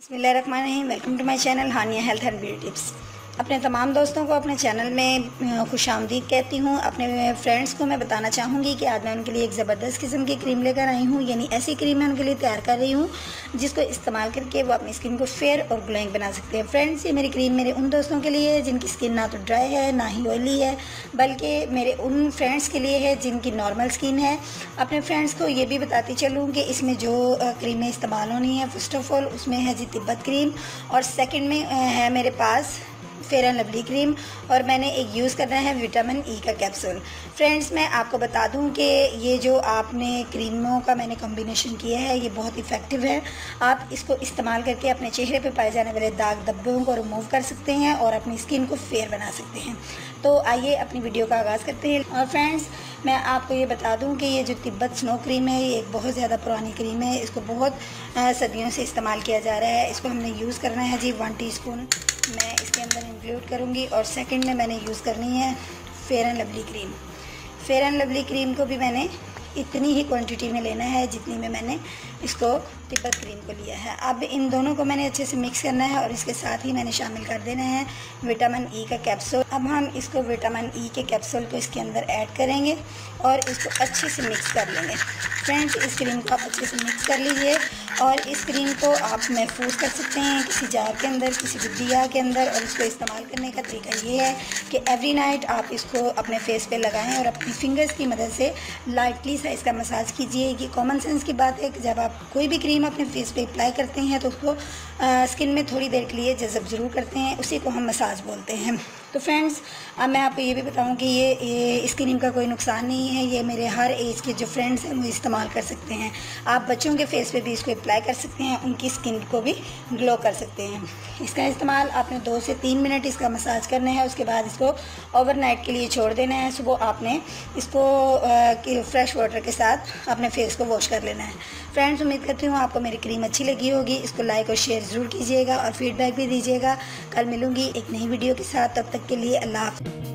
बिस्मिल्लाहिर्रहमानिर्रहीम। Welcome to my channel Haniya health and beauty tips. अपने तमाम दोस्तों को अपने चैनल में खुशामदीद कहती हूँ। अपने फ्रेंड्स को मैं बताना चाहूँगी कि आज मैं उनके लिए एक ज़बरदस्त किस्म की क्रीम लेकर आई हूँ, यानी ऐसी क्रीम मैं उनके लिए तैयार कर रही हूँ जिसको इस्तेमाल करके वो अपनी स्किन को फेयर और ग्लोइंग बना सकते हैं। फ्रेंड्स, ये मेरी क्रीम मेरे उन दोस्तों के लिए है जिनकी स्किन ना तो ड्राई है ना ही ऑयली है, बल्कि मेरे उन फ्रेंड्स के लिए है जिनकी नॉर्मल स्किन है। अपने फ्रेंड्स को ये भी बताती चलूँ कि इसमें जो क्रीमें इस्तेमाल होनी है, फर्स्ट ऑफ ऑल उसमें है जी तिब्बत क्रीम, और सेकंड में है मेरे पास फेयर एंड लवली क्रीम, और मैंने एक यूज़ करना है विटामिन ई का कैप्सूल। फ्रेंड्स, मैं आपको बता दूं कि ये जो आपने क्रीमों का मैंने कॉम्बिनेशन किया है ये बहुत इफ़ेक्टिव है। आप इसको इस्तेमाल करके अपने चेहरे पे पाए जाने वाले दाग धब्बों को रिमूव कर सकते हैं और अपनी स्किन को फेयर बना सकते हैं। तो आइए अपनी वीडियो का आगाज़ करते हैं। और फ्रेंड्स, मैं आपको ये बता दूं कि ये जो तिब्बत स्नो क्रीम है ये एक बहुत ज़्यादा पुरानी क्रीम है। इसको बहुत सदियों से इस्तेमाल किया जा रहा है। इसको हमने यूज़ करना है जी 1 टीस्पून मैं इसके अंदर इंक्लूड करूँगी, और सेकंड में मैंने यूज़ करनी है fair and lovely cream. Fair and lovely cream को भी मैंने इतनी ही क्वांटिटी में लेना है जितनी में मैंने इसको तिब्बत क्रीम को लिया है। अब इन दोनों को मैंने अच्छे से मिक्स करना है और इसके साथ ही मैंने शामिल कर देना है विटामिन ई का कैप्सूल। अब हम इसको विटामिन ई के कैप्सूल को इसके अंदर ऐड करेंगे और इसको अच्छे से मिक्स कर लेंगे। फ्रेंड्स, इस क्रीम को आप अच्छे से मिक्स कर लीजिए, और इस क्रीम को आप महफूज कर सकते हैं किसी जार के अंदर, किसी डिब्बिया के अंदर। और इसको इस्तेमाल करने का तरीका ये है कि एवरी नाइट आप इसको अपने फेस पे लगाएं और अपनी फिंगर्स की मदद से लाइटली सा इसका मसाज कीजिए। ये कॉमन सेंस की बात है कि जब आप कोई भी क्रीम अपने फेस पे अप्लाई करते हैं तो उसको स्किन में थोड़ी देर के लिए जज़ब ज़रूर करते हैं, उसी को हम मसाज बोलते हैं। तो फ्रेंड्स, अब मैं आपको ये भी बताऊं कि ये इस क्रीम का कोई नुकसान नहीं है। ये मेरे हर एज के जो फ्रेंड्स हैं वो इस्तेमाल कर सकते हैं। आप बच्चों के फेस पे भी इसको अप्लाई कर सकते हैं, उनकी स्किन को भी ग्लो कर सकते हैं। इसका इस्तेमाल आपने 2 से 3 मिनट इसका मसाज करना है, उसके बाद इसको ओवरनाइट के लिए छोड़ देना है। सुबह आपने इसको फ्रेश वाटर के साथ अपने फेस को वॉश कर लेना है। फ्रेंड्स, उम्मीद करती हूँ आपको मेरी क्रीम अच्छी लगी होगी। इसको लाइक और शेयर ज़रूर कीजिएगा और फीडबैक भी दीजिएगा। कल मिलूँगी एक नई वीडियो के साथ, तब तक के लिए अल्लाह हाफ़िज़।